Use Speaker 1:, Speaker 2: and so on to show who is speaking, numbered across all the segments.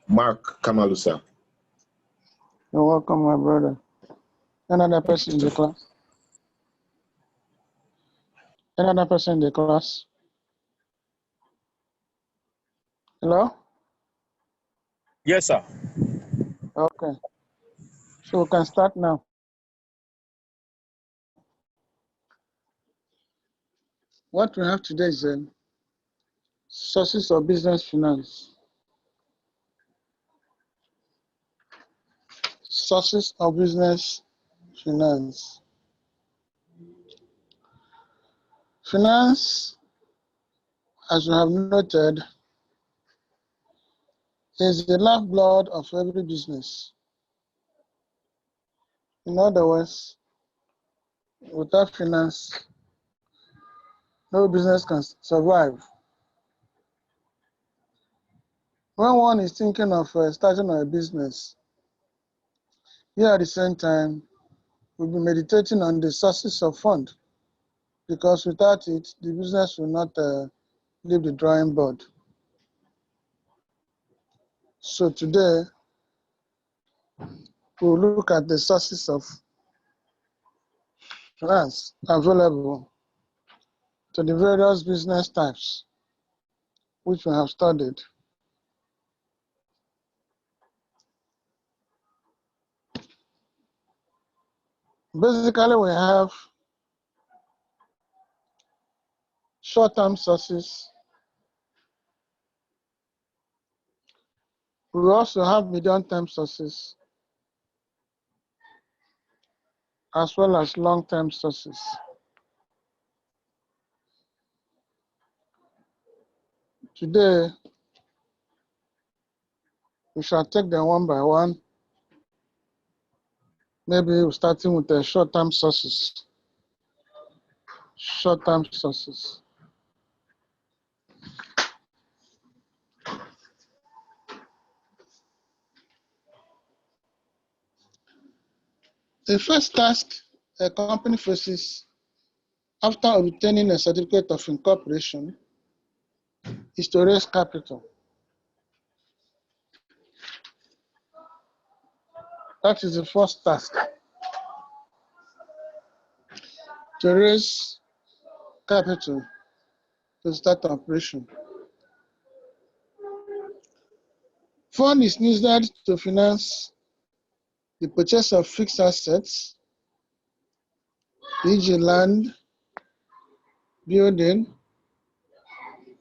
Speaker 1: Mark Kamalusa.
Speaker 2: You're welcome, my brother. Another person in the class? Another person in the class? Hello?
Speaker 3: Yes, sir.
Speaker 2: Okay. So we can start now. What we have today is sources of business finance. Sources of business finance. Finance, as we have noted, is the lifeblood of every business. In other words, without finance, no business can survive. When one is thinking of starting a business, here at the same time, we'll be meditating on the sources of fund, because without it, the business will not leave the drawing board. So today, we'll look at the sources of finance available to the various business types which we have studied. Basically, we have short-term sources. We also have medium-term sources, as well as long-term sources. Today, we shall take them one by one. Maybe we're starting with the short-term sources. Short-term sources. The first task a company faces after obtaining a certificate of incorporation is to raise capital. That is the first task, to raise capital to start operation. Fund is needed to finance the purchase of fixed assets, e.g. land, building,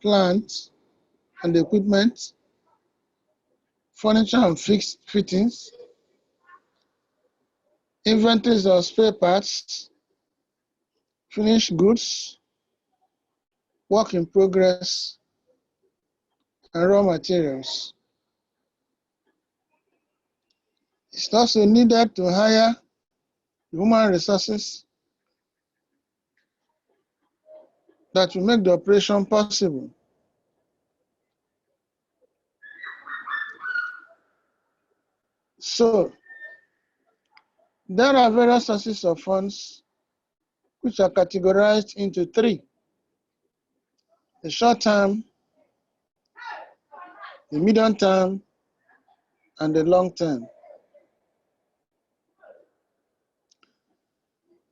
Speaker 2: plant, and equipment, furniture and fixed fittings, inventories of spare parts, finished goods, work in progress, and raw materials. It's also needed to hire human resources that will make the operation possible. So, there are various sources of funds which are categorized into three: the short term, the medium term, and the long term.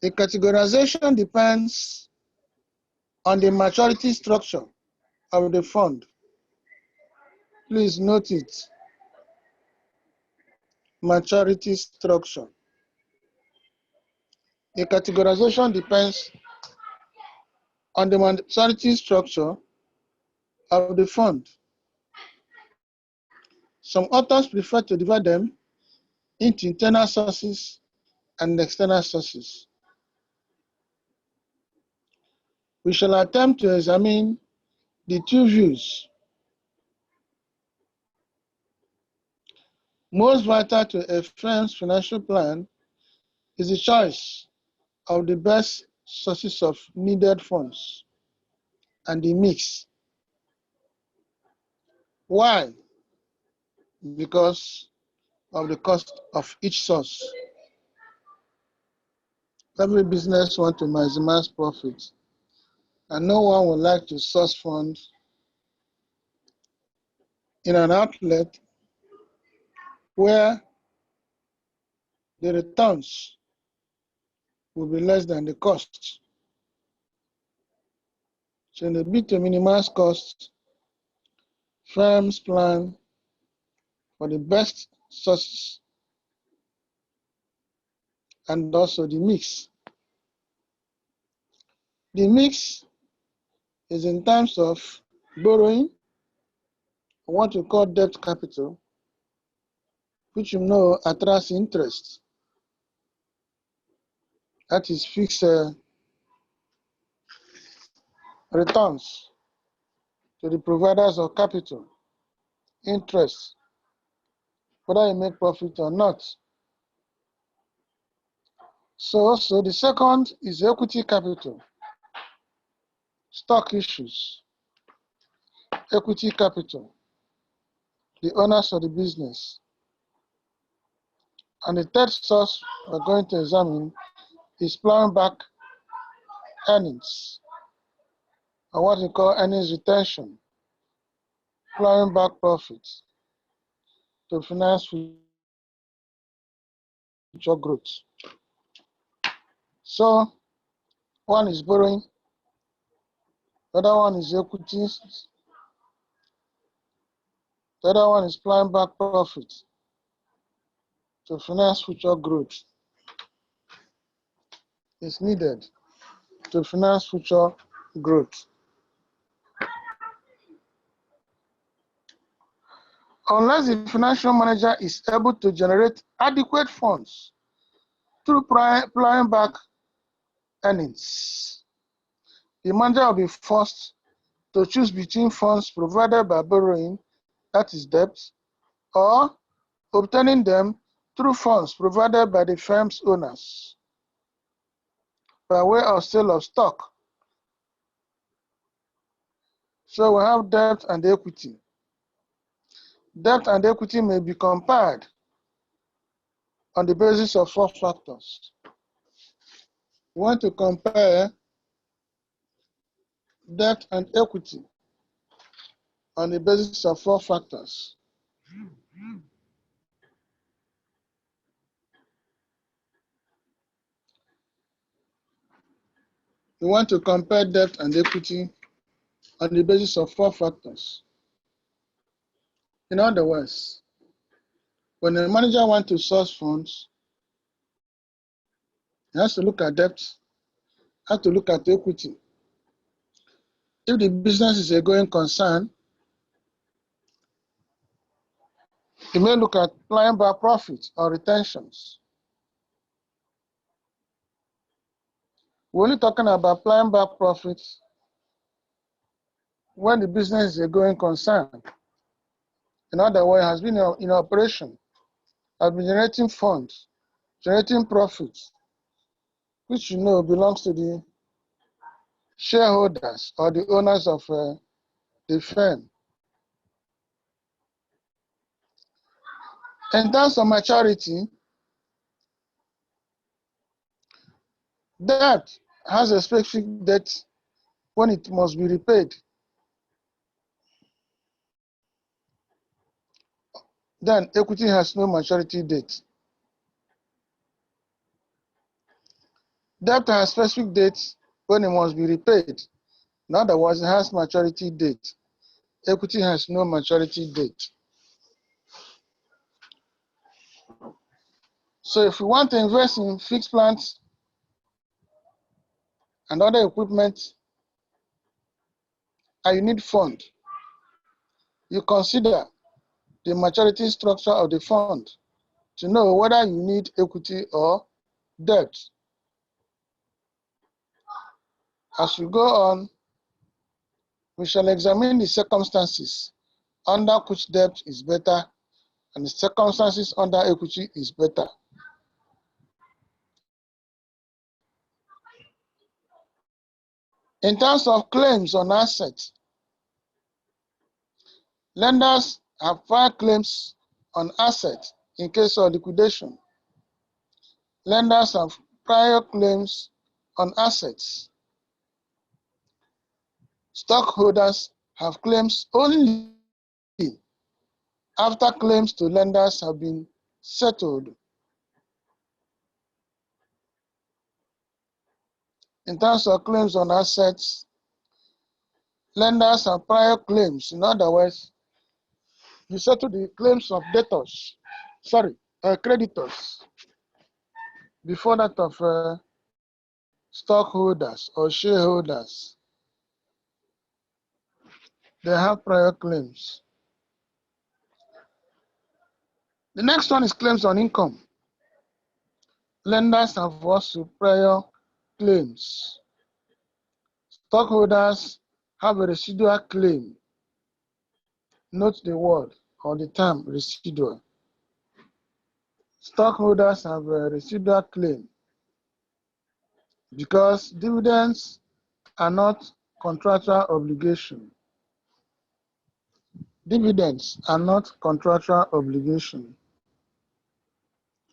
Speaker 2: The categorization depends on the maturity structure of the fund. Please note it. Maturity structure. The categorization depends on the maturity structure of the fund. Some authors prefer to divide them into internal sources and external sources. We shall attempt to examine the two views. Most vital to a firm's financial plan is the choice of the best sources of needed funds and the mix. Why? Because of the cost of each source. Every business wants to maximize profit, and no one would like to source funds in an outlet where the returns will be less than the cost. So in a bid to minimize costs, firms plan for the best sources and also the mix. The mix is in terms of borrowing, what we call debt capital, which you know attracts interest. That is fixed returns to the providers of capital, interest, whether you make profit or not. So the second is equity capital, stock issues, equity capital, the owners of the business. And the third source we're going to examine is plowing back earnings, or what we call earnings retention, plowing back profits to finance future growth. So one is borrowing, the other one is equities, the other one is plowing back profits to finance future growth. It's needed to finance future growth. Unless the financial manager is able to generate adequate funds through plowing back earnings, the manager will be forced to choose between funds provided by borrowing, that is debt, or obtaining them through funds provided by the firm's owners by way of sale of stock. So we have debt and equity. Debt and equity may be compared on the basis of 4 factors. We want to compare debt and equity on the basis of 4 factors. We want to compare debt and equity on the basis of 4 factors. In other words, when a manager wants to source funds, he has to look at debt, has to look at equity. If the business is a going concern, he may look at plowing back profits or retentions. We're only talking about plowing back profits when the business is a going concern. In other words, it has been in operation, has been generating funds, generating profits, which you know belongs to the shareholders or the owners of the firm. In terms of maturity, debt has a specific date when it must be repaid. Then equity has no maturity date. Debt has specific dates when it must be repaid. In other words, it has maturity date. Equity has no maturity date. So if you want to invest in fixed plants and other equipment and you need fund, you consider the maturity structure of the fund to know whether you need equity or debt. As we go on, we shall examine the circumstances under which debt is better and the circumstances under equity is better. In terms of claims on assets, lenders have filed claims on assets in case of liquidation. Lenders have prior claims on assets. Stockholders have claims only after claims to lenders have been settled. In terms of claims on assets, lenders have prior claims. In other words, you settle the claims of creditors before that of stockholders or shareholders. They have prior claims. The next one is claims on income. Lenders have also prior claims. Stockholders have a residual claim. Note the word or the term residual. Stockholders have a residual claim because dividends are not contractual obligation. Dividends are not contractual obligation.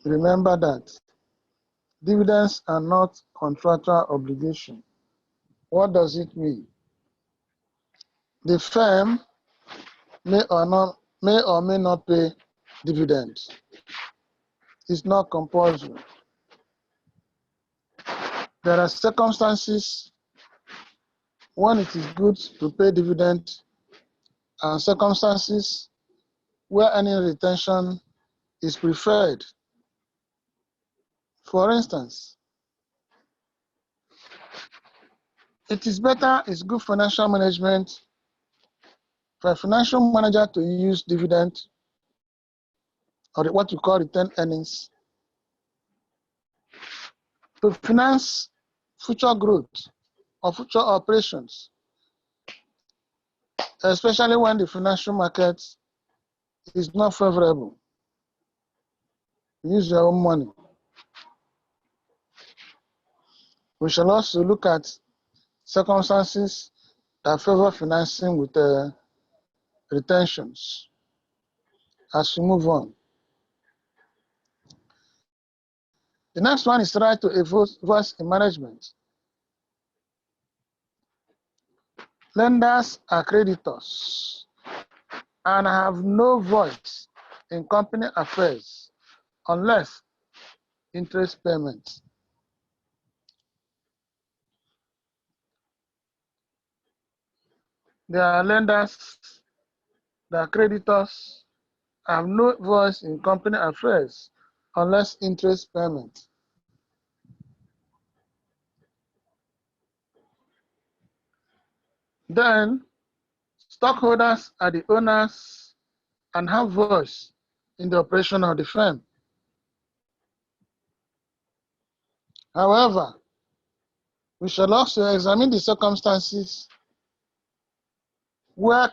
Speaker 2: Remember that. Dividends are not contractual obligation. What does it mean? The firm may or may not pay dividends. It's not compulsory. There are circumstances when it is good to pay dividends and circumstances where any retention is preferred. For instance, it's good financial management for a financial manager to use dividend or what we call retained earnings to finance future growth or future operations, especially when the financial market is not favorable. Use your own money. We shall also look at circumstances that favor financing with retentions as we move on. The next one is right to voice in management. Lenders are creditors and have no voice in company affairs unless interest payments. There are lenders, there are creditors, have no voice in company affairs unless interest payment. Then, stockholders are the owners and have voice in the operation of the firm. However, we shall also examine the circumstances where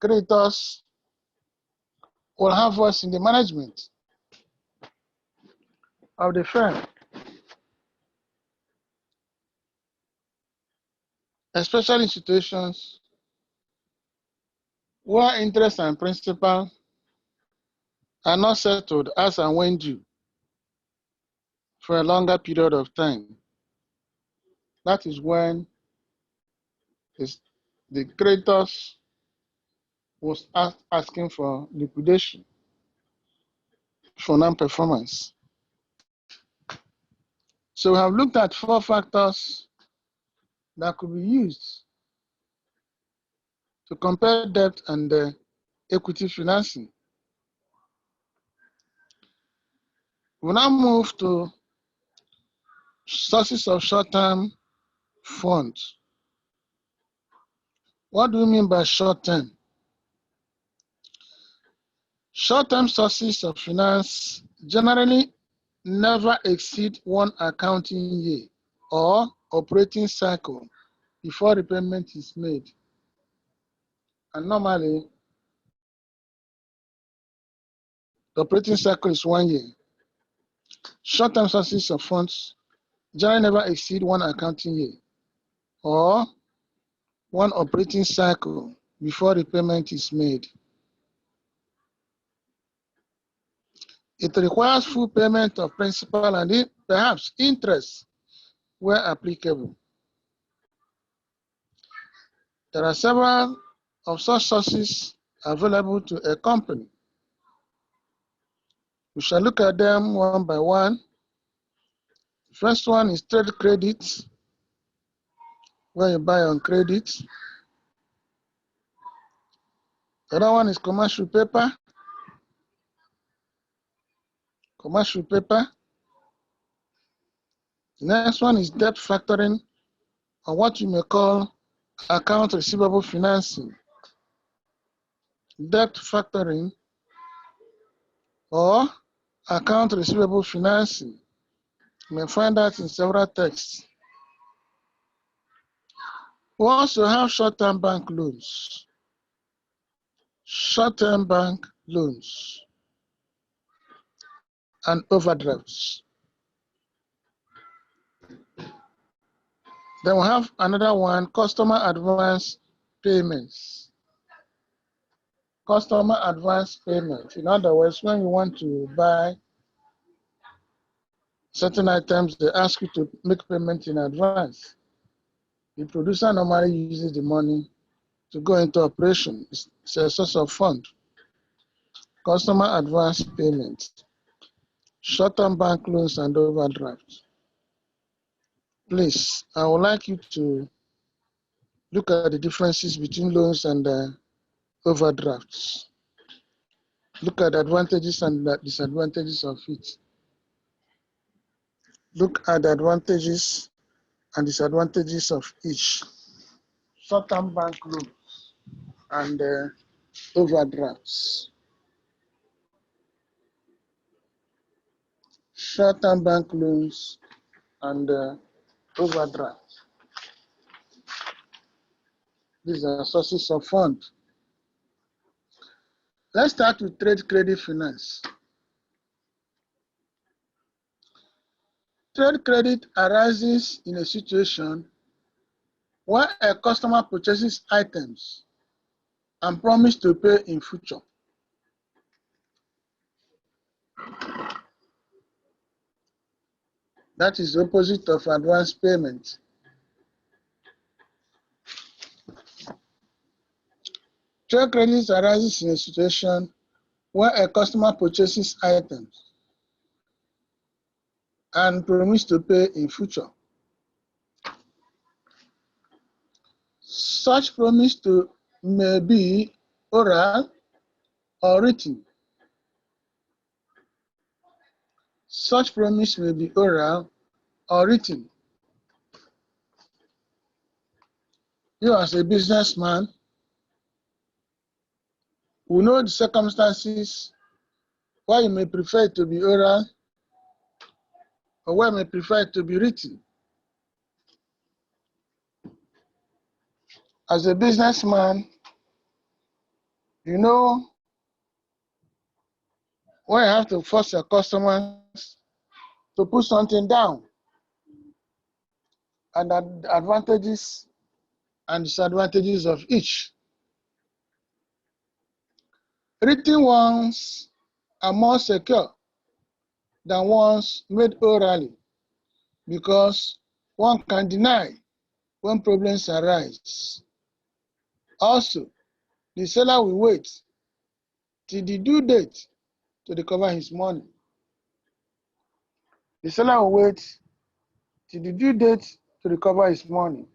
Speaker 2: creditors will have voice in the management of the firm, especially in situations where interest and principal are not settled as and when due for a longer period of time. That is when the creditors was asking for liquidation for non-performance. So we have looked at 4 factors that could be used to compare debt and equity financing. We now move to sources of short-term funds. What do we mean by short-term? Short-term sources of finance generally never exceed 1 accounting year or operating cycle before repayment is made. And normally, the operating cycle is 1 year. Short-term sources of funds generally never exceed 1 accounting year or 1 operating cycle before repayment is made. It requires full payment of principal and perhaps interest where applicable. There are several of such sources available to a company. We shall look at them one by one. First one is trade credit, where you buy on credit. The other one is commercial paper. Commercial paper. The next one is debt factoring, or what you may call account receivable financing. Debt factoring or account receivable financing. You may find that in several texts. We also have short-term bank loans. Short-term bank loans and overdrafts. Then we have another one, customer advance payments. Customer advance payment. In other words, when you want to buy certain items, they ask you to make payment in advance. The producer normally uses the money to go into operation. It's a source of fund. Customer advance payment, short-term bank loans and overdraft. Please, I would like you to look at the differences between loans and overdrafts. Look at the advantages and the disadvantages of it. Look at the advantages and disadvantages of each. Short-term bank loans and overdrafts. Short-term bank loans and overdrafts. These are sources of funds. Let's start with trade credit finance. Trade credit arises in a situation where a customer purchases items and promises to pay in future. That is the opposite of advance payment. Trade credit arises in a situation where a customer purchases items and promises to pay in future. Such promise may be oral or written. Such promise may be oral or written. You as a businessman will know the circumstances why you may prefer it to be oral or why you may prefer it to be written. As a businessman, you know when you have to force your customers to put something down, and the advantages and disadvantages of each. Written ones are more secure than ones made orally because one can deny when problems arise. Also, the seller will wait till the due date to recover his money. The seller will wait till the due date to recover his money.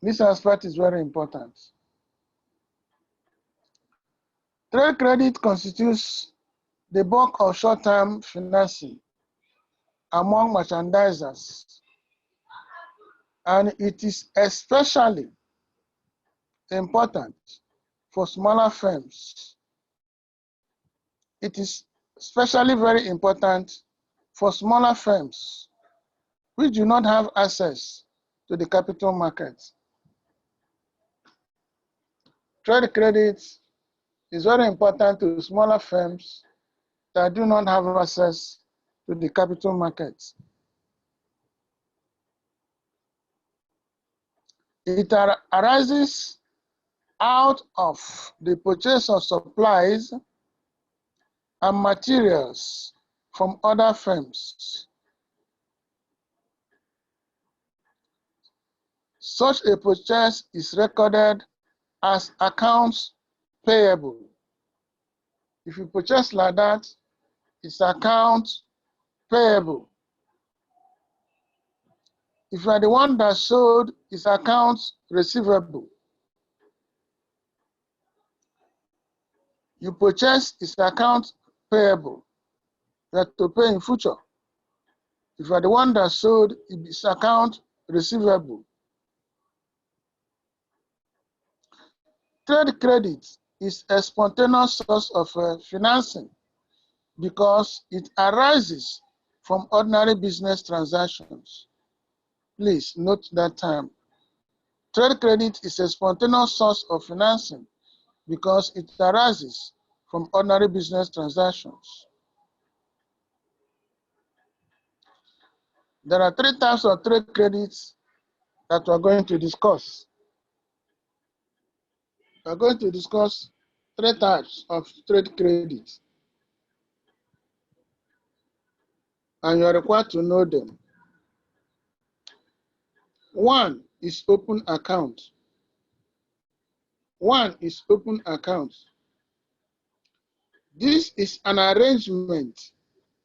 Speaker 2: This aspect is very important. Trade credit constitutes the bulk of short-term financing among merchandisers, and it is especially important for smaller firms. It is especially very important for smaller firms which do not have access to the capital market. Trade credit is very important to smaller firms that do not have access to the capital market. It arises out of the purchase of supplies and materials from other firms. Such a purchase is recorded as accounts payable. If you purchase like that, it's account payable. If you are the one that sold, it's account receivable. You purchase, it's account payable. You have to pay in future. If you are the one that sold, it's account receivable. Trade credit is a spontaneous source of financing because it arises from ordinary business transactions. Please note that term. Trade credit is a spontaneous source of financing because it arises from ordinary business transactions. There are three types of trade credits that we are going to discuss. We are going to discuss three types of trade credit, and you are required to know them. One is open account. One is open account. This is an arrangement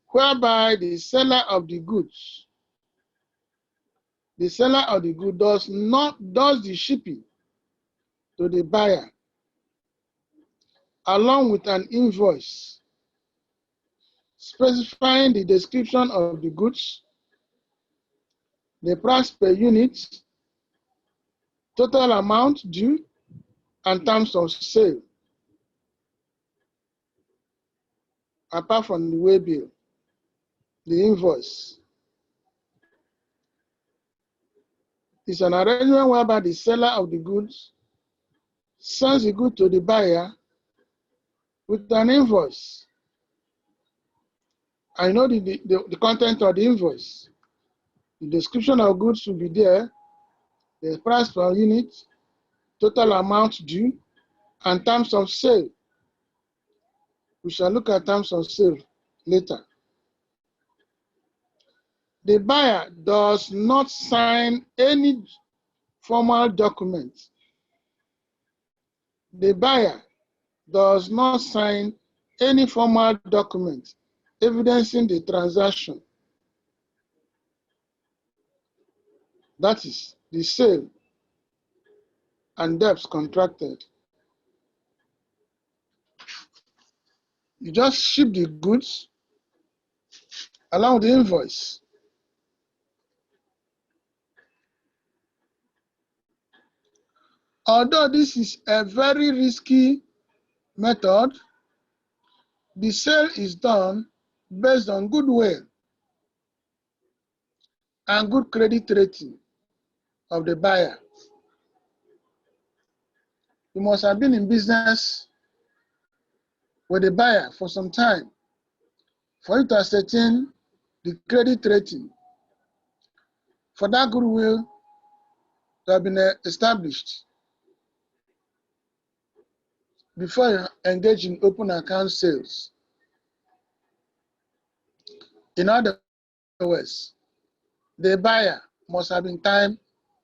Speaker 2: whereby the seller of the goods does the shipping to the buyer along with an invoice specifying the description of the goods, the price per unit, total amount due, and terms of sale, apart from the way bill, the invoice. It's an arrangement whereby the seller of the goods sends the good to the buyer with an invoice. I know the content of the invoice. The description of goods will be there, the price per unit, total amount due, and terms of sale. We shall look at terms of sale later. The buyer does not sign any formal document. The buyer does not sign any formal document evidencing the transaction. That is the sale and debts contracted. You just ship the goods along with the invoice. Although this is a very risky method, the sale is done based on goodwill and good credit rating of the buyer. You must have been in business with the buyer for some time for you to ascertain the credit rating, for that goodwill to have been established before you engage in open account sales. In other words, the buyer must have been time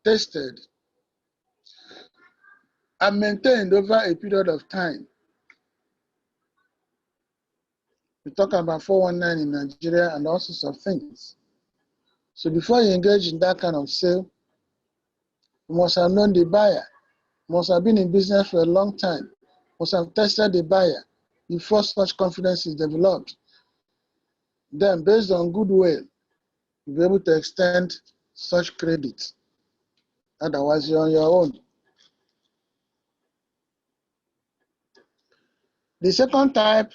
Speaker 2: tested and maintained over a period of time. We talk about 419 in Nigeria and all sorts of things. So before you engage in that kind of sale, you must have known the buyer, must have been in business for a long time, must have tested the buyer before such confidence is developed. Then, based on goodwill, you'll be able to extend such credit. Otherwise, you're on your own. The second type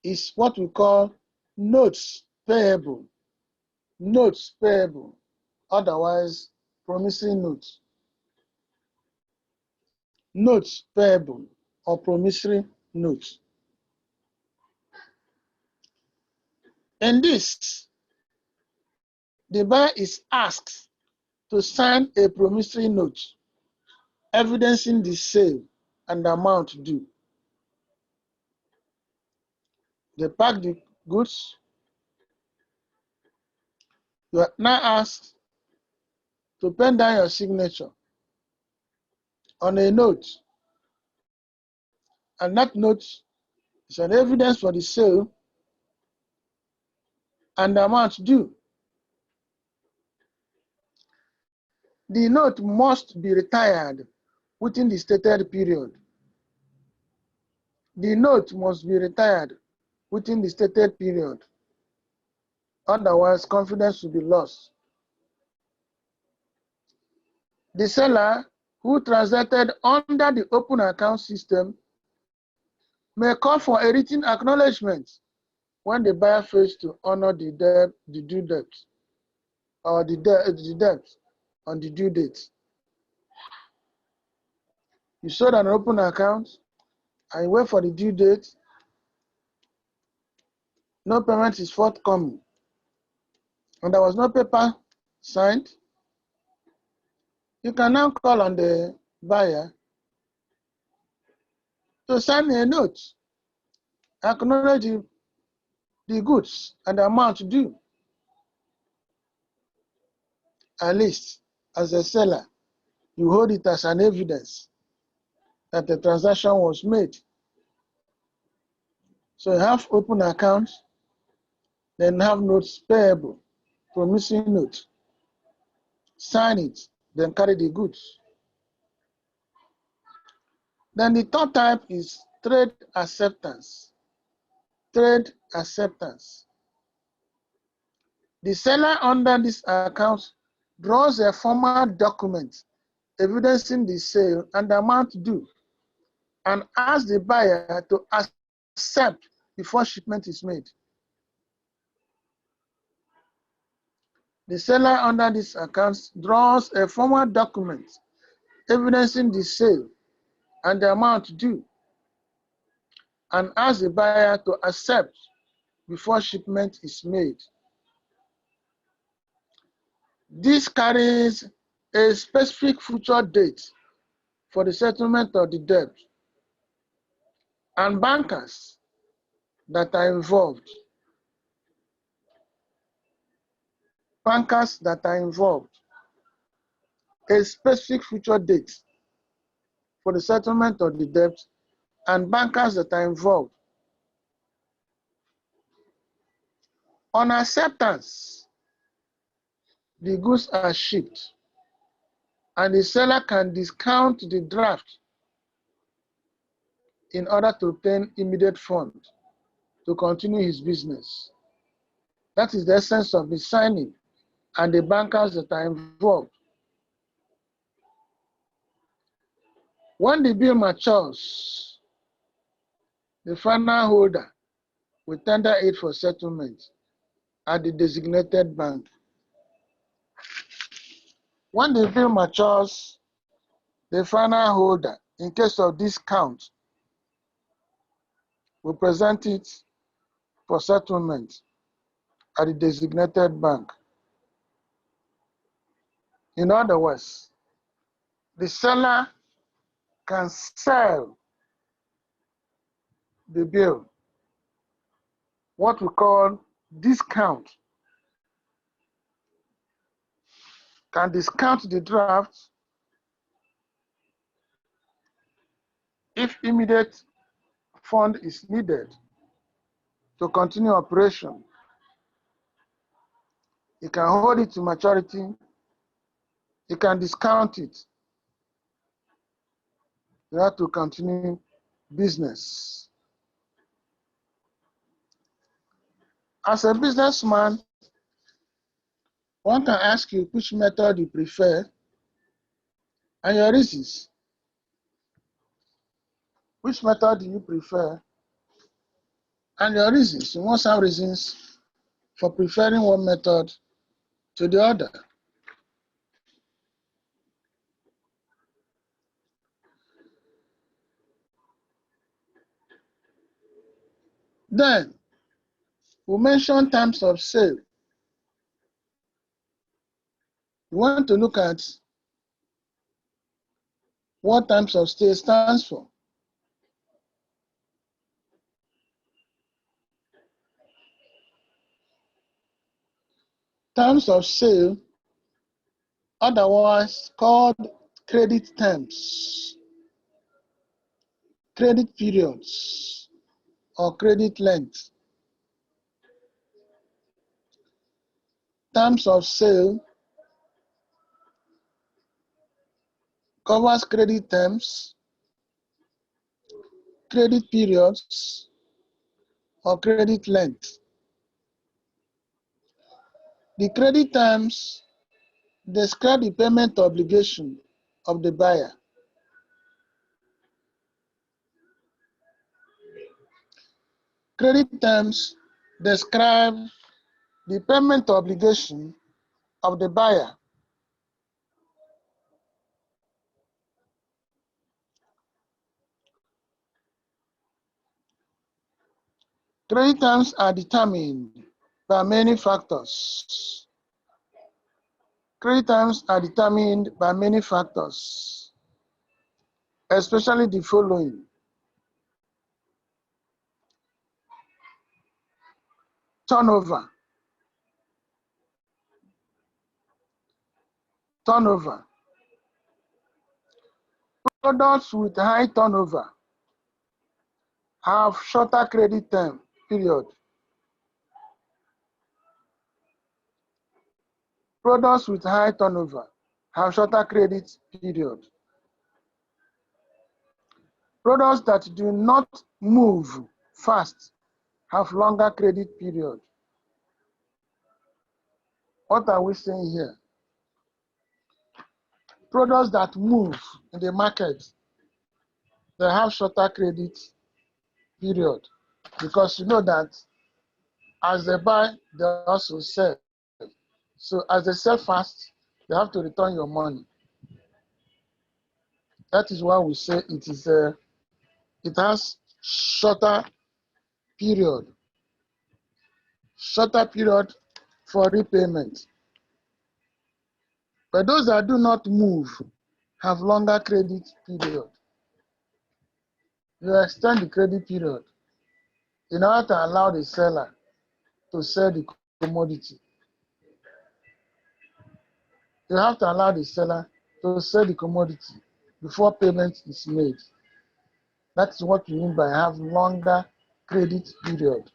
Speaker 2: is what we call notes payable. Notes payable, otherwise promissory notes. Notes payable or promissory notes. In this, the buyer is asked to sign a promissory note evidencing the sale and the amount due. They pack the goods. You are now asked to pen down your signature on a note, and that note It's an evidence for the sale and the amount due. The note must be retired within the stated period. The note must be retired within the stated period. Otherwise, confidence will be lost. The seller who transacted under the open account system may call for a written acknowledgement when the buyer fails to honor the due debt, or the debt on the due date. You sold an open account and you wait for the due date, no payment is forthcoming, and there was no paper signed. You can now call on the buyer to sign a note, acknowledge the goods and the amount due. At least, as a seller, you hold it as an evidence that the transaction was made. So you have open accounts, then have notes payable, promissory note. Sign it, then carry the goods. Then the third type is trade acceptance. Trade acceptance. The seller under this account draws a formal document evidencing the sale and the amount due, and asks the buyer to accept before shipment is made. The seller under this account draws a formal document evidencing the sale and the amount due, and asks the buyer to accept before shipment is made. This carries a specific future date for the settlement of the debt, and bankers that are involved. Bankers that are involved. A specific future date for the settlement of the debt and bankers that are involved. On acceptance, the goods are shipped and the seller can discount the draft in order to obtain immediate funds to continue his business. That is the essence of the signing and the bankers that are involved. When the bill matures, the final holder will tender it for settlement at the designated bank. When the bill matures, the final holder, in case of discount, will present it for settlement at the designated bank. In other words, the seller can sell the bill, what we call discount, can discount the draft if immediate fund is needed to continue operation. You can hold it to maturity, you can discount it in order to continue business. As a businessman, one can ask you which method you prefer and your reasons. Which method do you prefer and your reasons? You must have reasons for preferring one method to the other. Then, we mention terms of sale. We want to look at what terms of sale stands for. Terms of sale, otherwise called credit terms, credit periods, or credit length. Terms of sale covers credit terms, credit periods, or credit length. The credit terms describe the payment obligation of the buyer. Credit terms describe the payment obligation of the buyer. Credit terms are determined by many factors. Credit terms are determined by many factors, especially the following. Turnover. Products with high turnover have shorter credit term period. Products with high turnover have shorter credit period. Products that do not move fast have longer credit period. What are we saying here? Products that move in the market, they have shorter credit period, because you know that as they buy, they also sell. So as they sell fast, they have to return your money. That is why we say it has shorter period for repayment. But those that do not move have longer credit period. You extend the credit period in order to allow the seller to sell the commodity. You have to allow the seller to sell the commodity before payment is made. That's what we mean by have longer credit period.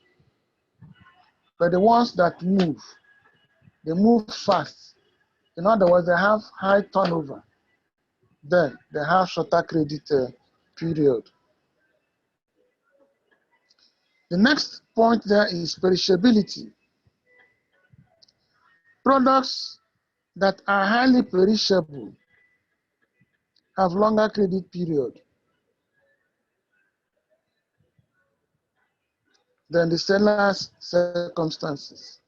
Speaker 2: But the ones that move, they move fast. In other words, they have high turnover. Then they have shorter credit period. The next point there is perishability. Products that are highly perishable have longer credit period than the seller's circumstances.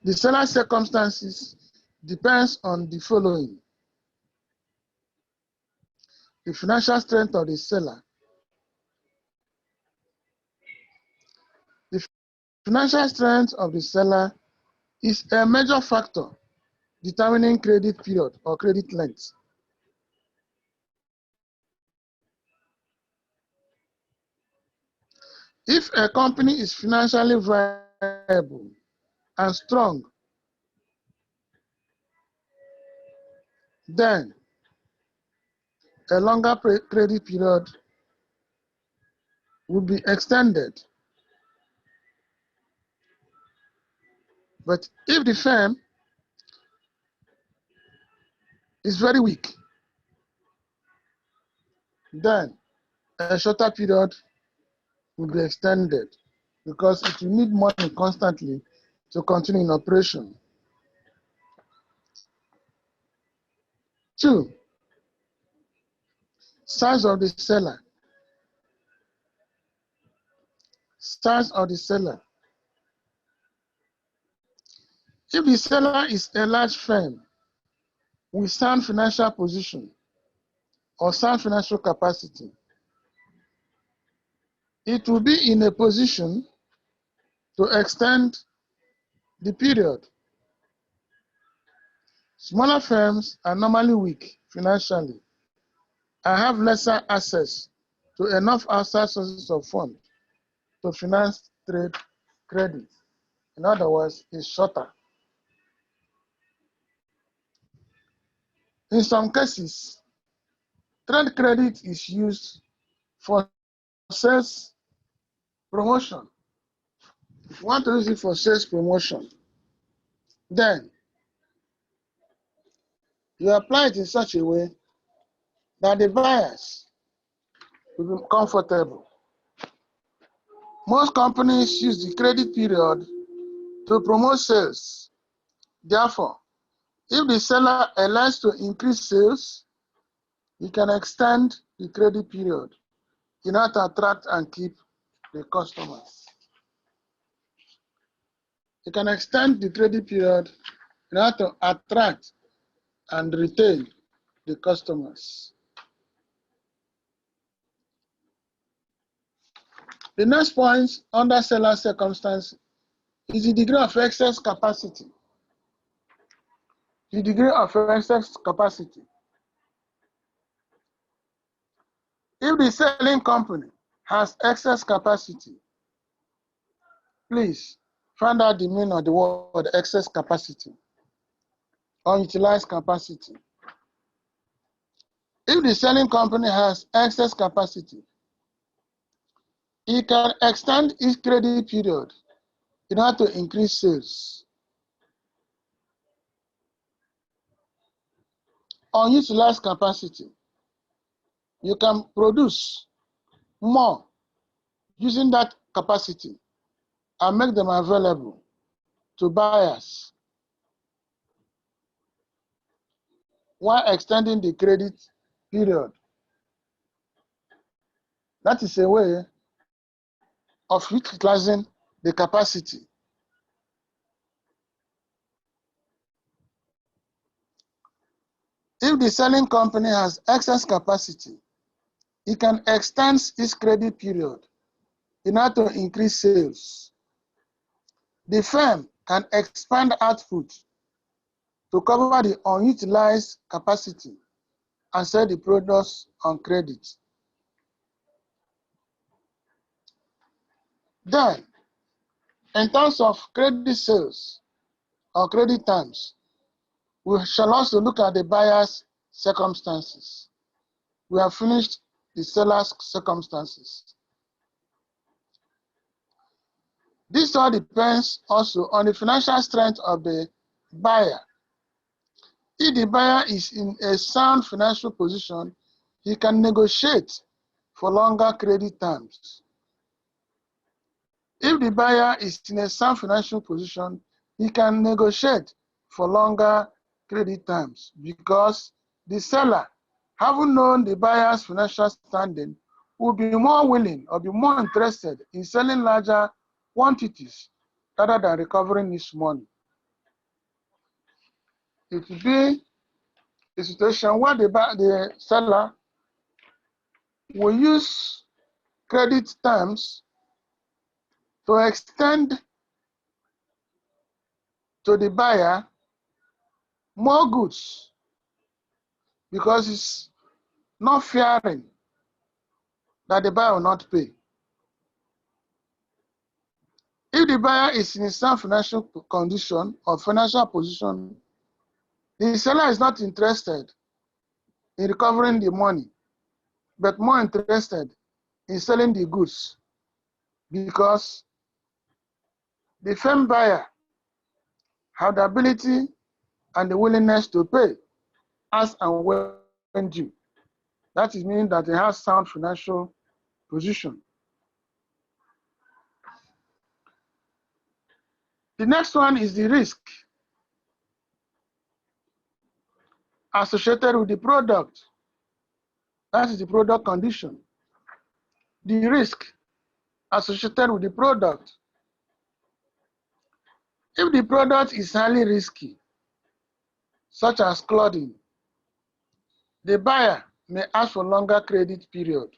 Speaker 2: The seller's circumstances depends on the following: the financial strength of the seller. The financial strength of the seller is a major factor determining credit period or credit length. If a company is financially viable and strong, then a longer credit period will be extended. But if the firm is very weak, then a shorter period will be extended, because it will need money constantly to continue in operation. 2, size of the seller. Size of the seller. If the seller is a large firm with sound financial position or sound financial capacity, it will be in a position to extend the period. Smaller firms are normally weak financially and have lesser access to enough outside sources of funds to finance trade credit. In other words, it's shorter. In some cases, trade credit is used for sales promotion. If you want to use it for sales promotion, then you apply it in such a way that the buyers will be comfortable. Most companies use the credit period to promote sales. Therefore, if the seller elects to increase sales, you can extend the credit period in order to attract and keep the customers. You can extend the credit period in order to attract and retain the customers. The next point under seller circumstance is the degree of excess capacity. The degree of excess capacity. If the selling company has excess capacity, please find out the meaning of the word excess capacity, unutilized capacity. If the selling company has excess capacity, it can extend its credit period in order to increase sales. Unutilized capacity. You can produce more using that capacity and make them available to buyers while extending the credit period. That is a way of utilizing the capacity. If the selling company has excess capacity, it can extend its credit period in order to increase sales. The firm can expand output to cover the unutilized capacity and sell the products on credit. Then, in terms of credit sales or credit terms, we shall also look at the buyer's circumstances. We have finished the seller's circumstances. This all depends also on the financial strength of the buyer. If the buyer is in a sound financial position, he can negotiate for longer credit terms. If the buyer is in a sound financial position, he can negotiate for longer credit terms because the seller, having known the buyer's financial standing, will be more willing or be more interested in selling larger quantities rather than recovering his money. It will be a situation where the seller will use credit terms to extend to the buyer more goods because he's not fearing that the buyer will not pay. If the buyer is in a sound financial condition or financial position, the seller is not interested in recovering the money, but more interested in selling the goods because the firm buyer have the ability and the willingness to pay as and when due. That is meaning that he has sound financial position. The next one is the risk associated with the product. That is the product condition. The risk associated with the product. If the product is highly risky, such as clothing, the buyer may ask for longer credit period.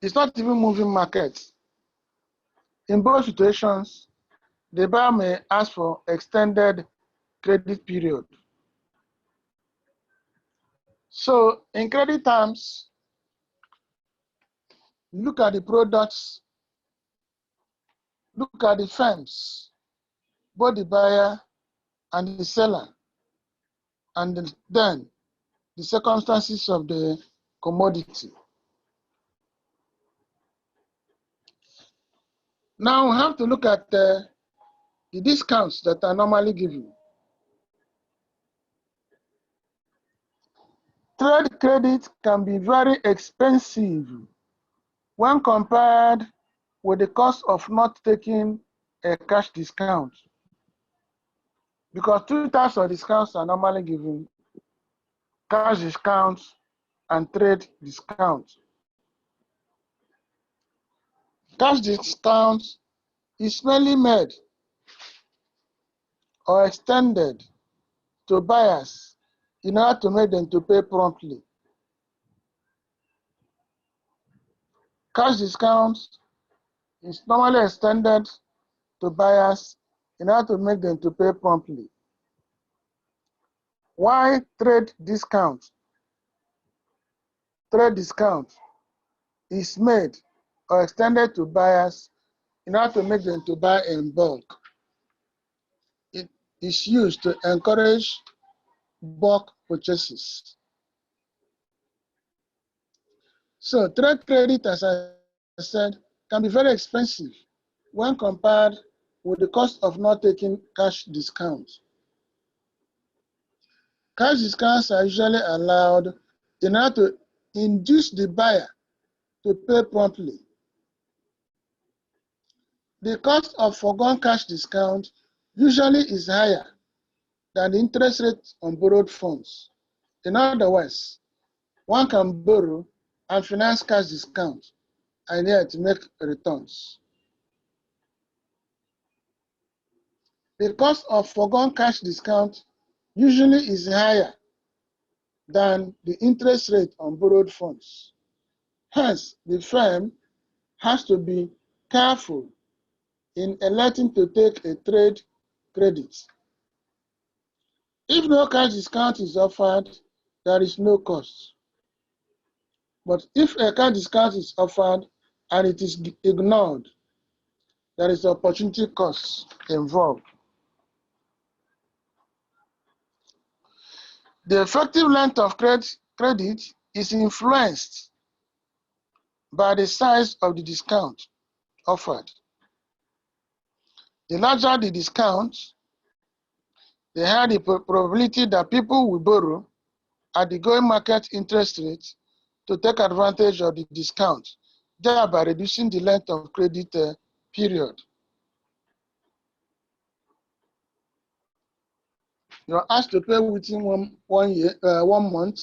Speaker 2: It's not even moving markets. In both situations, the buyer may ask for extended credit period. So in credit terms, look at the products, look at the firms, both the buyer and the seller, and then the circumstances of the commodity. Now we have to look at the discounts that are normally given. Trade credit can be very expensive when compared with the cost of not taking a cash discount, because two types of discounts are normally given: cash discounts and trade discounts. Cash discount is mainly made or extended to buyers in order to make them to pay promptly. Cash discount is normally extended to buyers in order to make them to pay promptly. Why trade discount is made or extended to buyers in order to make them to buy in bulk. It is used to encourage bulk purchases. So trade credit, as I said, can be very expensive when compared with the cost of not taking cash discounts. Cash discounts are usually allowed in order to induce the buyer to pay promptly. The cost of foregone cash discount usually is higher than the interest rate on borrowed funds. In other words, one can borrow and finance cash discount and yet make returns. The cost of foregone cash discount usually is higher than the interest rate on borrowed funds. Hence, the firm has to be careful in electing to take a trade credit. If no cash discount is offered, there is no cost. But if a cash discount is offered and it is ignored, there is opportunity cost involved. The effective length of credit is influenced by the size of the discount offered. The larger the discount, the higher the probability that people will borrow at the going market interest rate to take advantage of the discount, thereby reducing the length of credit period. You are asked to pay within 1 month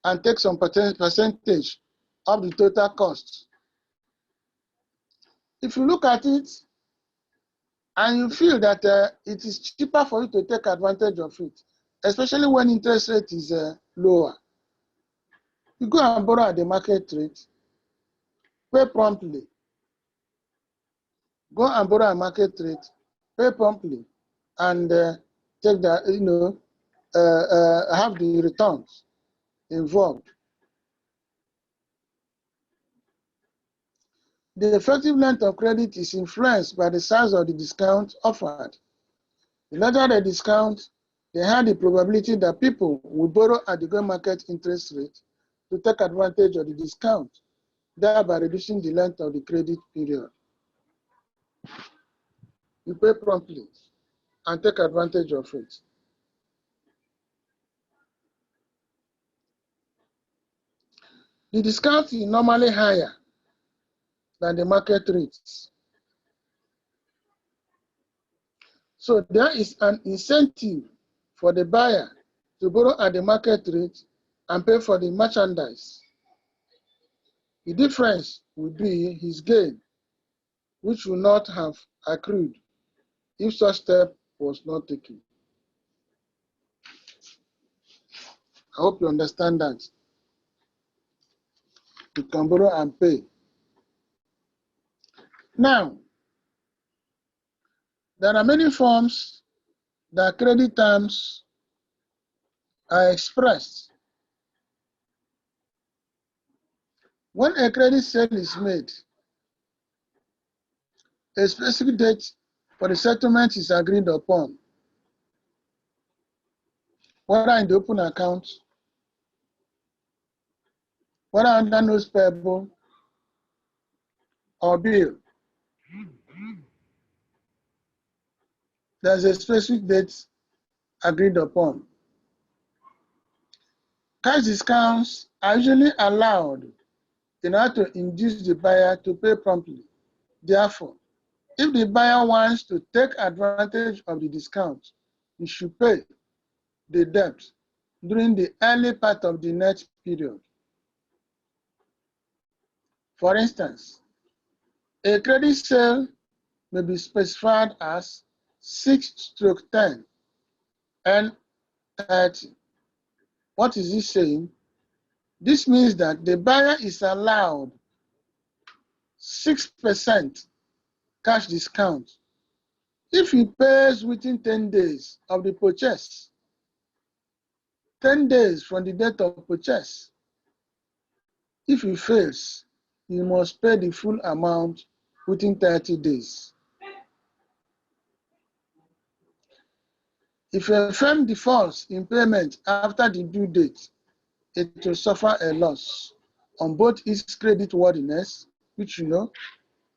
Speaker 2: and take some percentage of the total cost. If you look at it and you feel that it is cheaper for you to take advantage of it, especially when interest rate is lower, you go and borrow at the market rate, pay promptly. Go and borrow at market rate, pay promptly, and take the, have the returns involved. The effective length of credit is influenced by the size of the discount offered. The larger the discount, the higher the probability that people will borrow at the going market interest rate to take advantage of the discount, thereby reducing the length of the credit period. You pay promptly and take advantage of it. The discount is normally higher than the market rates. So there is an incentive for the buyer to borrow at the market rate and pay for the merchandise. The difference would be his gain, which will not have accrued if such step was not taken. I hope you understand that. You can borrow and pay. Now, there are many forms that credit terms are expressed. When a credit sale is made, a specific date for the settlement is agreed upon, whether in the open account whether under notes payable or bill. There's a specific date agreed upon. Cash discounts are usually allowed in order to induce the buyer to pay promptly. Therefore, if the buyer wants to take advantage of the discount, he should pay the debt during the early part of the next period. For instance, a credit sale may be specified as 6/10 and 30. What is this saying? This means that the buyer is allowed 6% cash discount if he pays within 10 days of the purchase, 10 days from the date of purchase. If he fails, he must pay the full amount within 30 days. If a firm defaults in payment after the due date, it will suffer a loss on both its creditworthiness, which you know,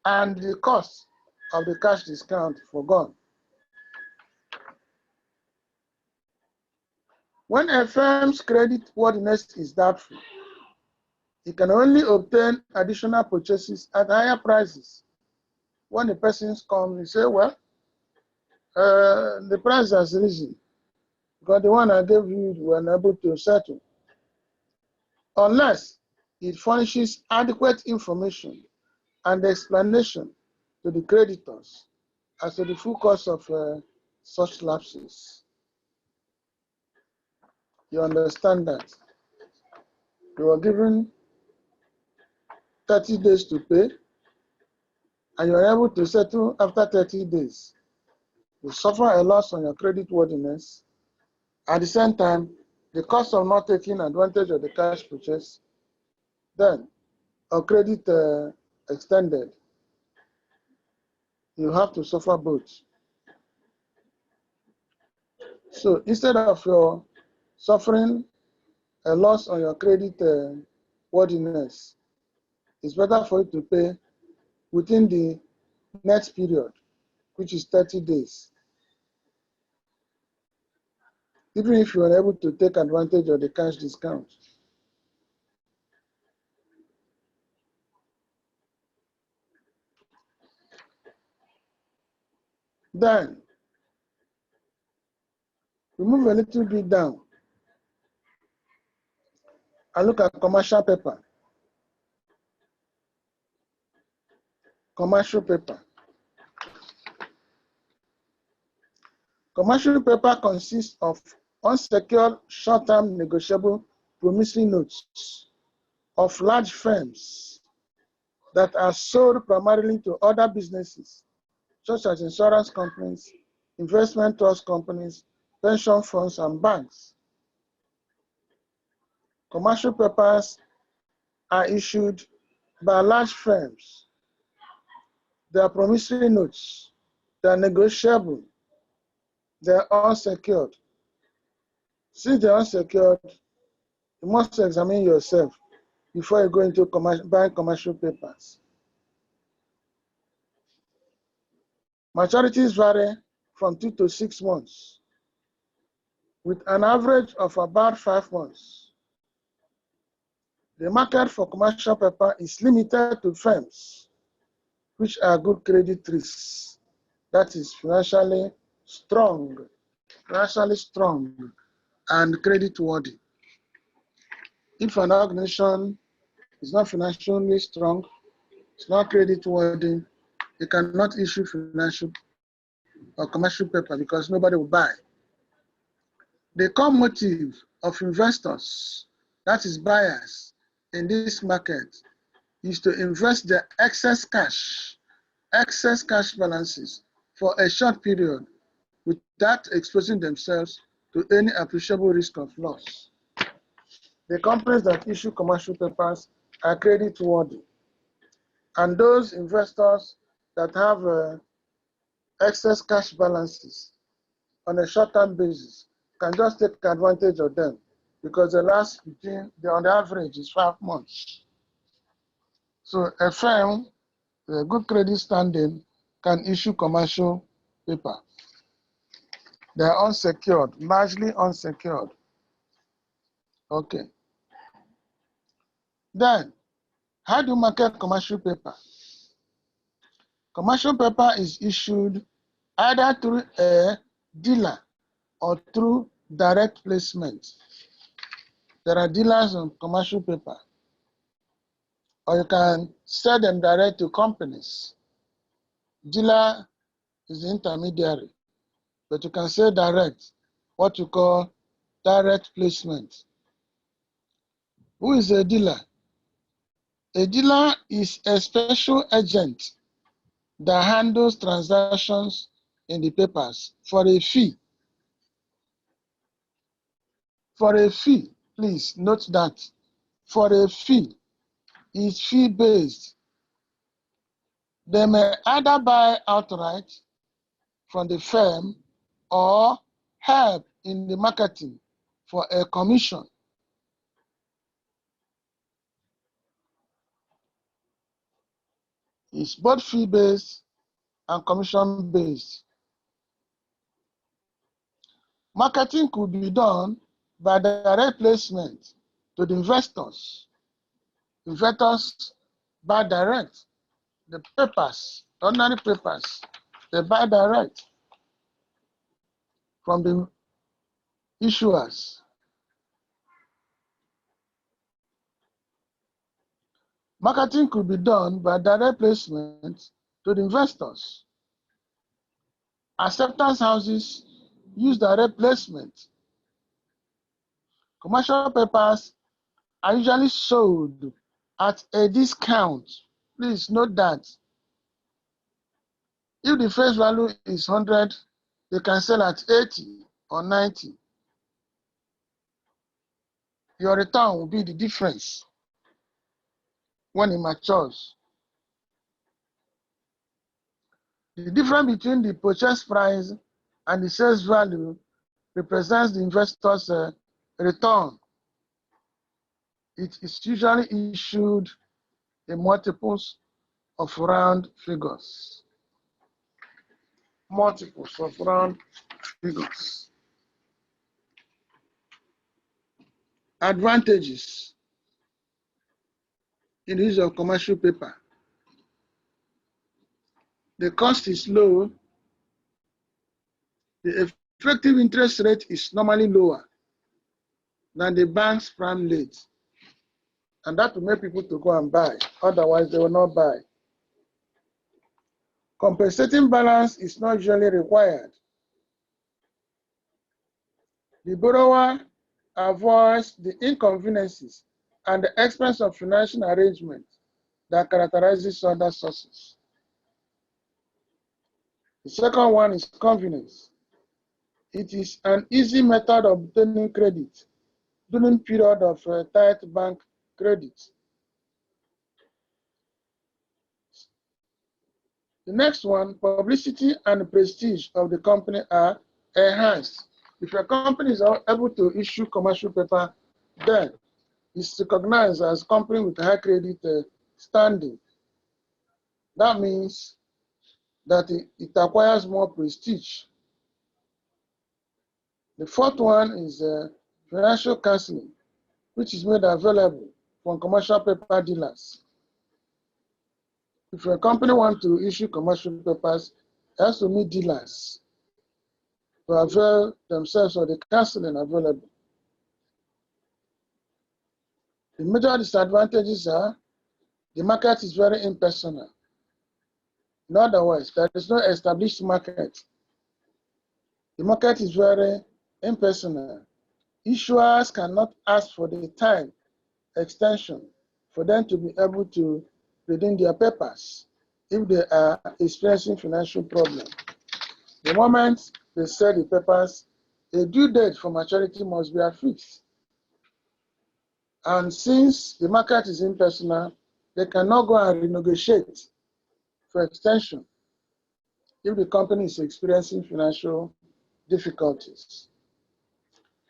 Speaker 2: and the cost of the cash discount forgone. When a firm's creditworthiness is doubtful, it can only obtain additional purchases at higher prices. When a person comes and say, well, the price has risen because the one I gave you were unable to settle. Unless it furnishes adequate information and explanation to the creditors as to the full cost of such lapses. You understand that? You were given 30 days to pay, and you are able to settle after 30 days. You suffer a loss on your creditworthiness. At the same time, the cost of not taking advantage of the cash purchase, then or credit extended, you have to suffer both. So instead of your suffering a loss on your credit worthiness, it's better for you to pay within the next period, which is 30 days. Even if you are able to take advantage of the cash discount. Then, we move a little bit down and look at commercial paper. Commercial paper. Commercial paper consists of unsecured short-term negotiable promissory notes of large firms that are sold primarily to other businesses, such as insurance companies, investment trust companies, pension funds, and banks. Commercial papers are issued by large firms. They are promissory notes. They are negotiable. They are unsecured. Since they are unsecured, you must examine yourself before you go into buying commercial papers. Maturities vary from 2 to 6 months, with an average of about 5 months. The market for commercial paper is limited to firms which are good creditors, that is financially strong and creditworthy. If an organization is not financially strong, it's not creditworthy, it cannot issue financial or commercial paper because nobody will buy. The core motive of investors, that is buyers, in this market is to invest their excess cash balances for a short period without exposing themselves to any appreciable risk of loss. The companies that issue commercial papers are creditworthy, and those investors that have excess cash balances on a short-term basis can just take advantage of them because the last on the average is 5 months. So a firm with a good credit standing can issue commercial paper. They are unsecured, largely unsecured. Okay. Then, how do you market commercial paper? Commercial paper is issued either through a dealer or through direct placement. There are dealers on commercial paper, or you can sell them direct to companies. Dealer is the intermediary, but you can sell direct, what you call direct placement. Who is a dealer? A dealer is a special agent that handles transactions in the papers for a fee. For a fee, please note that for a fee, is fee-based. They may either buy outright from the firm or help in the marketing for a commission. It's both fee-based and commission-based. Marketing could be done by direct placement to the investors. Investors buy direct. The papers, ordinary papers, they buy direct from the issuers. Marketing could be done by direct placement to the investors. Acceptance houses use direct placement. Commercial papers are usually sold at a discount. Please note that if the face value is 100, they can sell at 80 or 90. Your return will be the difference when it matures. The difference between the purchase price and the sales value represents the investor's return. It is usually issued in multiples of round figures. Multiples of round figures. Advantages in the use of commercial paper. The cost is low. The effective interest rate is normally lower than the bank's prime rate. And that will make people to go and buy. Otherwise, they will not buy. Compensating balance is not usually required. The borrower avoids the inconveniences and the expense of financial arrangement that characterizes other sources. The second one is convenience. It is an easy method of obtaining credit during period of tight bank credit. The next one, publicity and prestige of the company are enhanced. If your company is able to issue commercial paper, then it's recognized as a company with high credit standing. That means that it acquires more prestige. The fourth one is financial counseling, which is made available from commercial paper dealers. If a company wants to issue commercial papers, it has to meet dealers to avail themselves of the counseling available. The major disadvantages are the market is very impersonal. In other words, there is no established market. The market is very impersonal. Issuers cannot ask for the time extension for them to be able to redeem their papers if they are experiencing financial problems. The moment they sell the papers, a due date for maturity must be affixed. And since the market is impersonal, they cannot go and renegotiate for extension if the company is experiencing financial difficulties.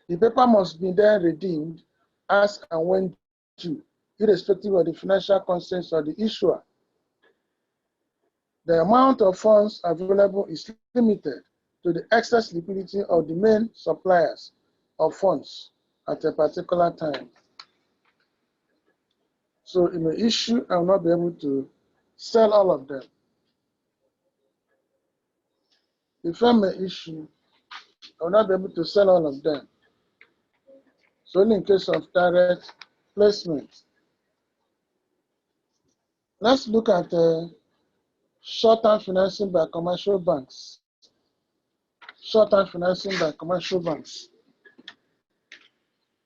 Speaker 2: The paper must be then redeemed as and when due, irrespective of the financial constraints of the issuer. The amount of funds available is limited to the excess liquidity of the main suppliers of funds at a particular time. So in the issue, I will not be able to sell all of them. If I may issue, I will not be able to sell all of them. So only in case of direct placement. Let's look at short-term financing by commercial banks. Short-term financing by commercial banks.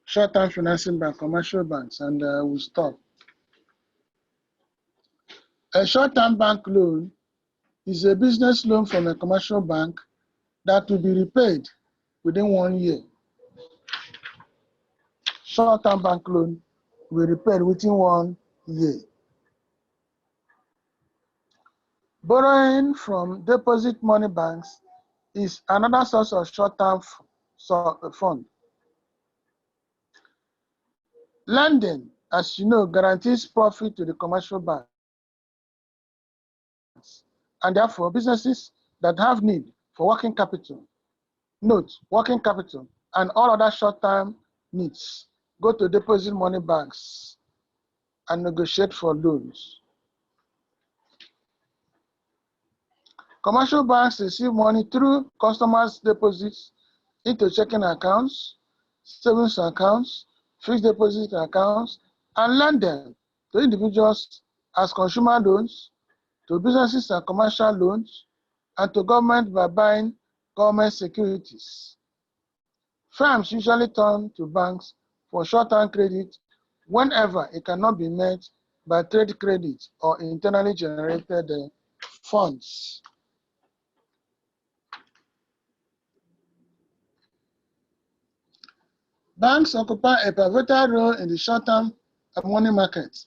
Speaker 2: Short-term financing by commercial banks, and we'll stop. A short-term bank loan is a business loan from a commercial bank that will be repaid within 1 year. Short-term bank loan will be repaid within 1 year. Borrowing from deposit money banks is another source of short-term fund. Lending, as you know, guarantees profit to the commercial banks, and therefore businesses that have need for working capital, note, working capital, and all other short-term needs go to deposit money banks and negotiate for loans. Commercial banks receive money through customers' deposits into checking accounts, savings accounts, fixed deposit accounts, and lend them to individuals as consumer loans, to businesses as commercial loans, and to government by buying government securities. Firms usually turn to banks for short-term credit whenever it cannot be met by trade credit or internally generated funds. Banks occupy a pivotal role in the short-term money market.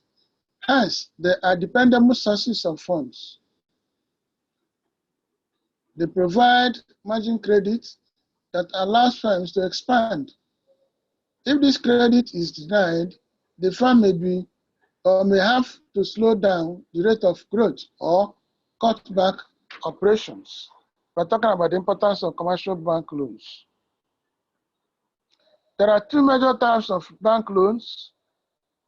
Speaker 2: Hence, they are dependable sources of funds. They provide margin credit that allows firms to expand. If this credit is denied, the firm may have to slow down the rate of growth or cut back operations. We're talking about the importance of commercial bank loans. There are two major types of bank loans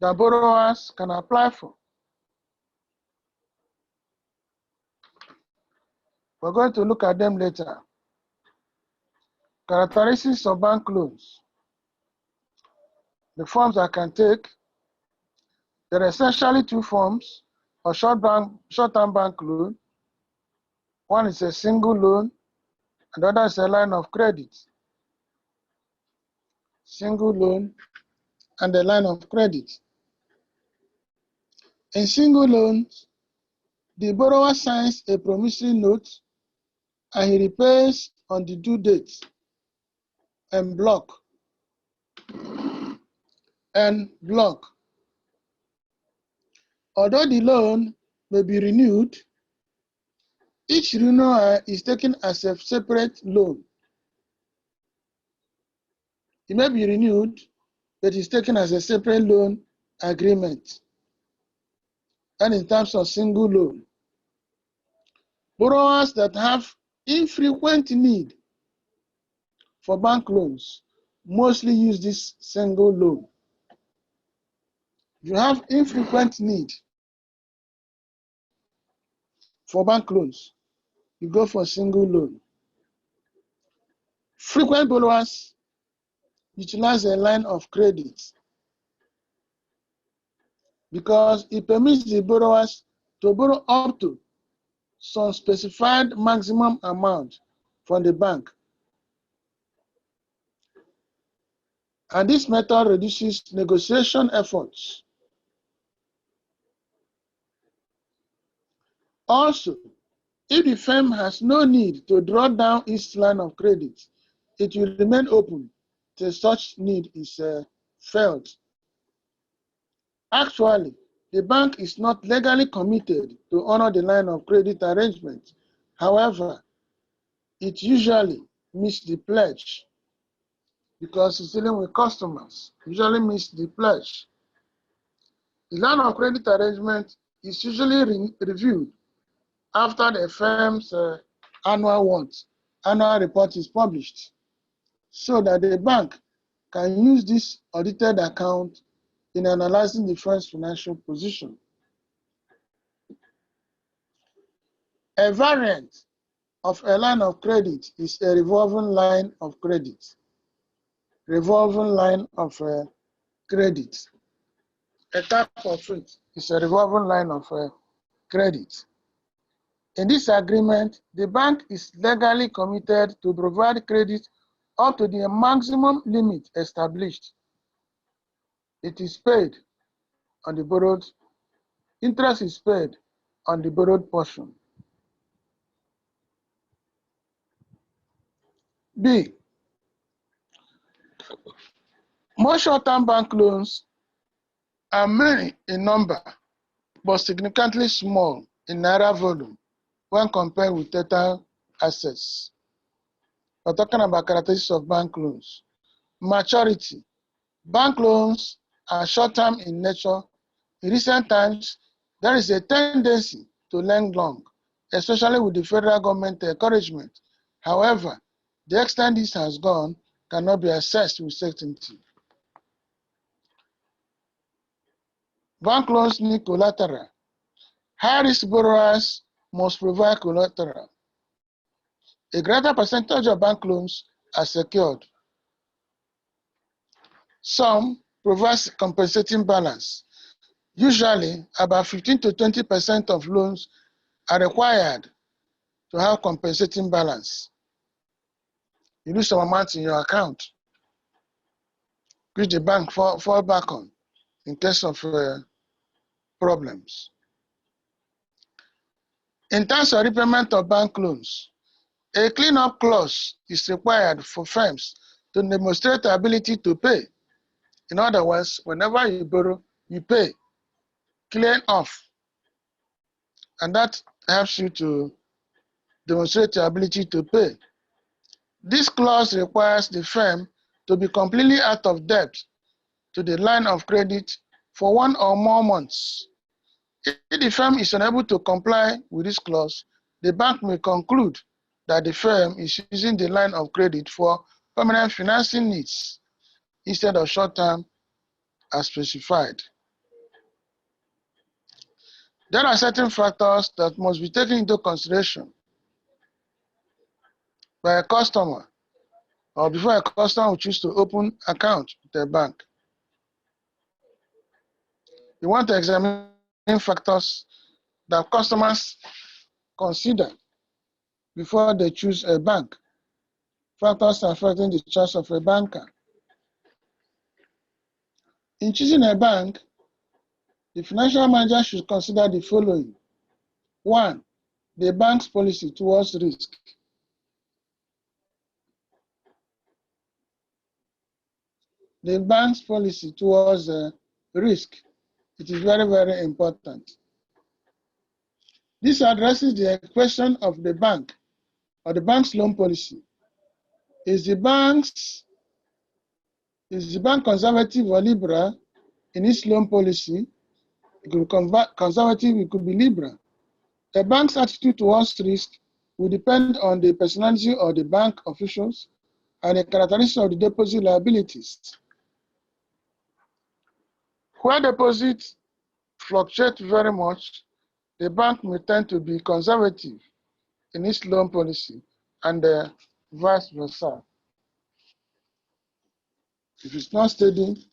Speaker 2: that borrowers can apply for. We're going to look at them later. Characteristics of bank loans. The forms I can take. There are essentially two forms of short-term bank loan. One is a single loan, and the other is a line of credit. Single loan and a line of credit. In single loans, the borrower signs a promissory note and he repays on the due date and block. Although the loan may be renewed, each renewal is taken as a separate loan. It may be renewed, but is taken as a separate loan agreement. And in terms of single loan, borrowers that have infrequent need for bank loans mostly use this single loan. If you have infrequent need for bank loans, you go for single loan. Frequent borrowers utilize a line of credit because it permits the borrowers to borrow up to some specified maximum amount from the bank. And this method reduces negotiation efforts. Also, if the firm has no need to draw down its line of credit, it will remain open till such need is felt. Actually, the bank is not legally committed to honor the line of credit arrangement. However, it usually meets the pledge. because it's dealing with customers, usually meets the pledge. The line of credit arrangement is usually reviewed after the firm's annual report is published, so that the bank can use this audited account in analyzing the firm's financial position. A variant of a line of credit is a revolving line of credit. Revolving line of credit. A type of it is a revolving line of credit. In this agreement, the bank is legally committed to provide credit up to the maximum limit established. It is paid on the borrowed, interest is paid on the borrowed portion. B. Most short-term bank loans are many in number, but significantly small in naira volume when compared with total assets. We're talking about characteristics of bank loans. Maturity. Bank loans are short-term in nature. In recent times, there is a tendency to lend long, especially with the federal government encouragement. However, the extent this has gone cannot be assessed with certainty. Bank loans need collateral. High-risk borrowers must provide collateral. A greater percentage of bank loans are secured. Some provide compensating balance. Usually, about 15 to 20% of loans are required to have compensating balance. You lose some amount in your account, which the bank fall back on in case of problems. In terms of repayment of bank loans, a clean-up clause is required for firms to demonstrate the ability to pay. In other words, whenever you borrow, you pay, clean off. And that helps you to demonstrate your ability to pay. This clause requires the firm to be completely out of debt to the line of credit for 1 or more months. If the firm is unable to comply with this clause, the bank may conclude that the firm is using the line of credit for permanent financing needs instead of short-term as specified. There are certain factors that must be taken into consideration by a customer or before a customer will choose to open an account with a bank. You want to examine factors that customers consider before they choose a bank. Factors affecting the choice of a banker. In choosing a bank, the financial manager should consider the following. 1, the bank's policy towards risk. The bank's policy towards risk. It is very, very important. This addresses the question of the bank or the bank's loan policy. Is the bank conservative or liberal in its loan policy? It could be conservative, it could be liberal. A bank's attitude towards risk will depend on the personality of the bank officials and the characteristics of the deposit liabilities. Where deposits fluctuate very much, the bank may tend to be conservative in its loan policy and vice versa. If it's not steady,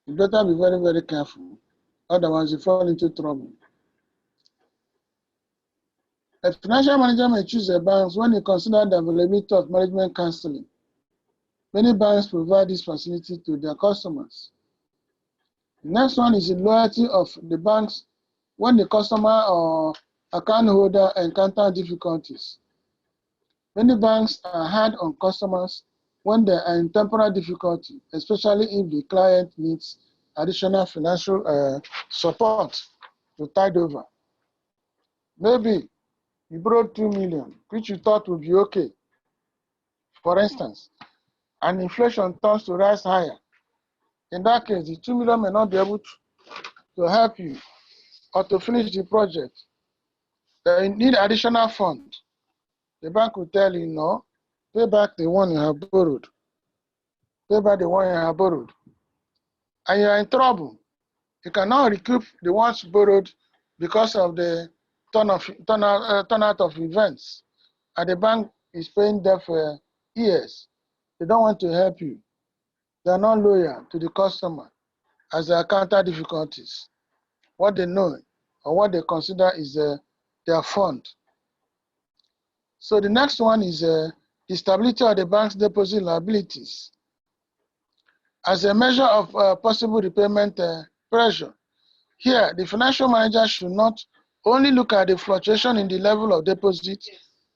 Speaker 2: you better be very, very careful. Otherwise, you fall into trouble. A financial manager may choose a bank when he considers the availability of management counseling. Many banks provide this facility to their customers. The next one is the loyalty of the banks when the customer or account holder encounter difficulties. Many banks are hard on customers when they are in temporary difficulty, especially if the client needs additional financial support to tide over. Maybe you borrowed 2 million, which you thought would be okay for instance, and inflation turns to rise higher. In that case, the 2 million may not be able to help you or to finish the project. They need additional fund. The bank will tell you, no, pay back the one you have borrowed. Pay back the one you have borrowed. And you are in trouble. You cannot recoup the ones borrowed because of the turnout of events. And the bank is paying them for years. They don't want to help you. They are not loyal to the customer as they encounter difficulties. What they know or what they consider is their fund. So the next one is the stability of the bank's deposit liabilities. As a measure of possible repayment pressure, here the financial manager should not only look at the fluctuation in the level of deposit,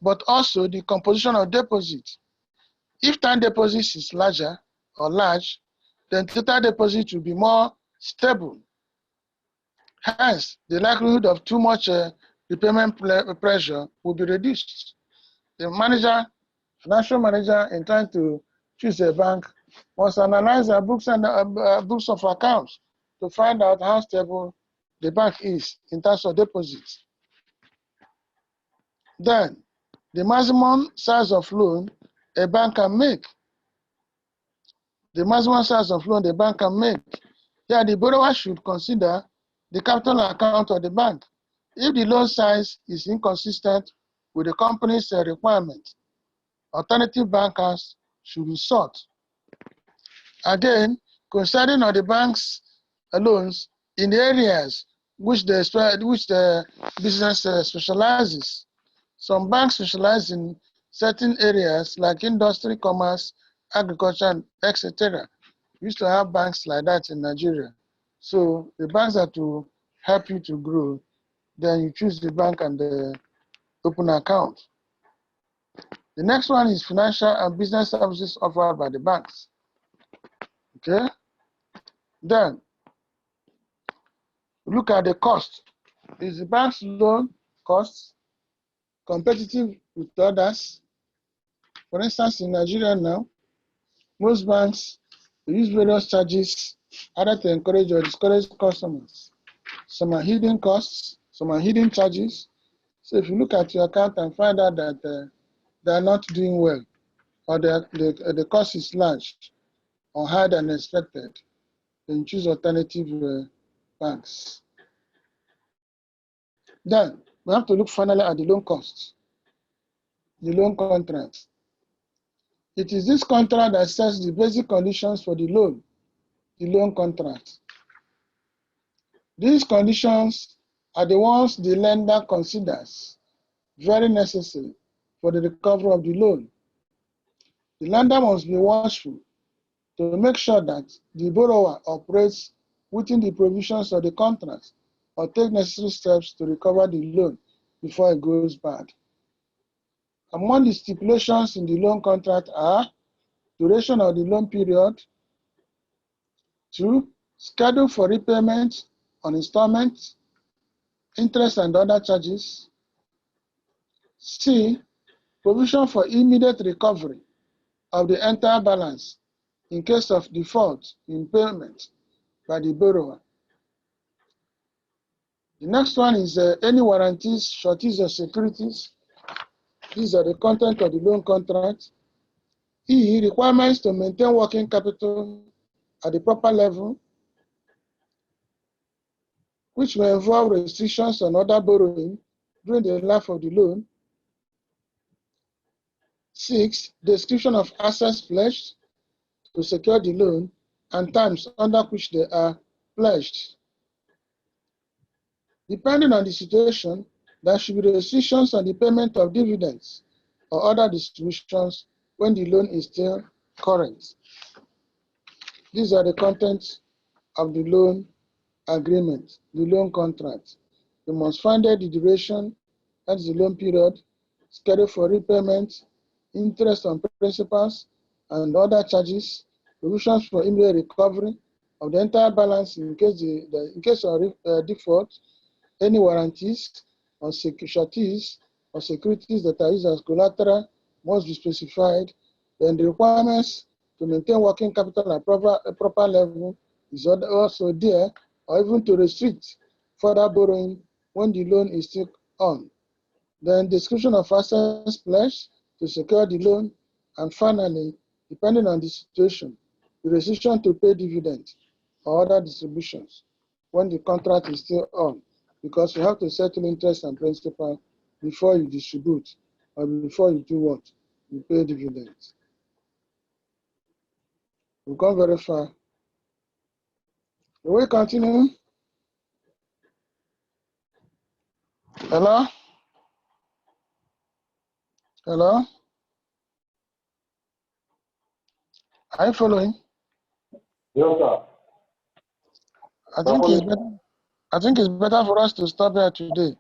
Speaker 2: but also the composition of deposit. If time deposit is larger or large, then total deposit will be more stable. Hence, the likelihood of too much repayment pressure will be reduced. The financial manager, in trying to choose a bank, must analyze their books and books of accounts to find out how stable the bank is in terms of deposits. Then, the maximum size of loan a bank can make. The maximum size of loan the bank can make. Here, the borrower should consider the capital account of the bank. If the loan size is inconsistent with the company's requirement, alternative bankers should be sought. Again, concerning the bank's loans in the areas which the business specializes. Some banks specialize in certain areas like industry, commerce, agriculture, etc. We used to have banks like that in Nigeria. So the banks are to help you to grow. Then you choose the bank and open an account. The next one is financial and business services offered by the banks. Okay. Then look at the cost. Is the bank's loan cost competitive with others? For instance, in Nigeria now, most banks use various charges either to encourage or discourage customers. Some are hidden costs, some are hidden charges. So if you look at your account and find out that they are not doing well, or the cost is large or higher than expected, then choose alternative banks. Then we have to look finally at the loan costs, the loan contract. It is this contract that sets the basic conditions for the loan contract. These conditions are the ones the lender considers very necessary for the recovery of the loan. The lender must be watchful to make sure that the borrower operates within the provisions of the contract or take necessary steps to recover the loan before it goes bad. Among the stipulations in the loan contract are duration of the loan period, 2, schedule for repayment on installments, interest and other charges, C, provision for immediate recovery of the entire balance in case of default in payment by the borrower. The next one is any warranties, sureties, or securities. These are the content of the loan contract. E, requirements to maintain working capital at the proper level, which may involve restrictions on other borrowing during the life of the loan. 6, description of assets pledged to secure the loan and times under which they are pledged. Depending on the situation, there should be restrictions on the payment of dividends or other distributions when the loan is still current. These are the contents of the loan agreement, the loan contract. You must find out the duration, that's the loan period, schedule for repayment, interest on principals and other charges, provisions for immediate recovery of the entire balance in case of default, any warranties or sureties or securities that are used as collateral must be specified, Then the requirements to maintain working capital at a proper level is also there, or even to restrict further borrowing when the loan is still on. Then description of assets pledged to secure the loan, and finally, depending on the situation, the decision to pay dividends or other distributions when the contract is still on, because you have to settle interest and principal before you distribute or before you do what? You pay dividends. We've gone very far. Will we continue? Hello? Hello? Are you following?
Speaker 3: Yes, sir.
Speaker 2: I think it's better for us to stop here today,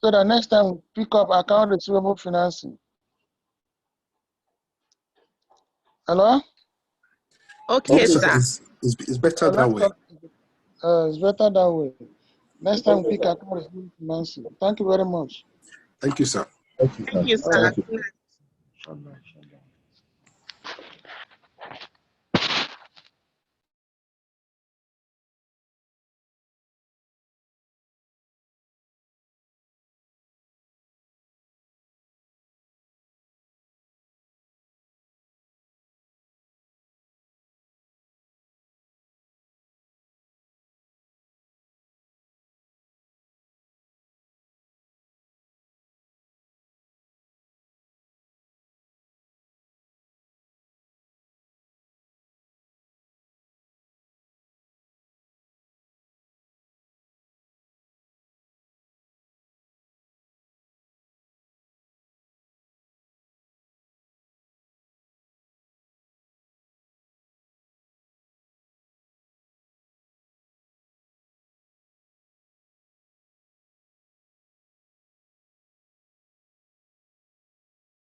Speaker 2: so that next time we pick up account receivable financing. Hello?
Speaker 1: Okay,
Speaker 4: Yes,
Speaker 1: sir.
Speaker 4: It's better that way.
Speaker 2: It's better that way. Next time we pick account receivable financing. Thank you very much.
Speaker 4: Thank you, sir.
Speaker 3: Thank you, sir.
Speaker 1: Thank you, sir.
Speaker 3: Thank you.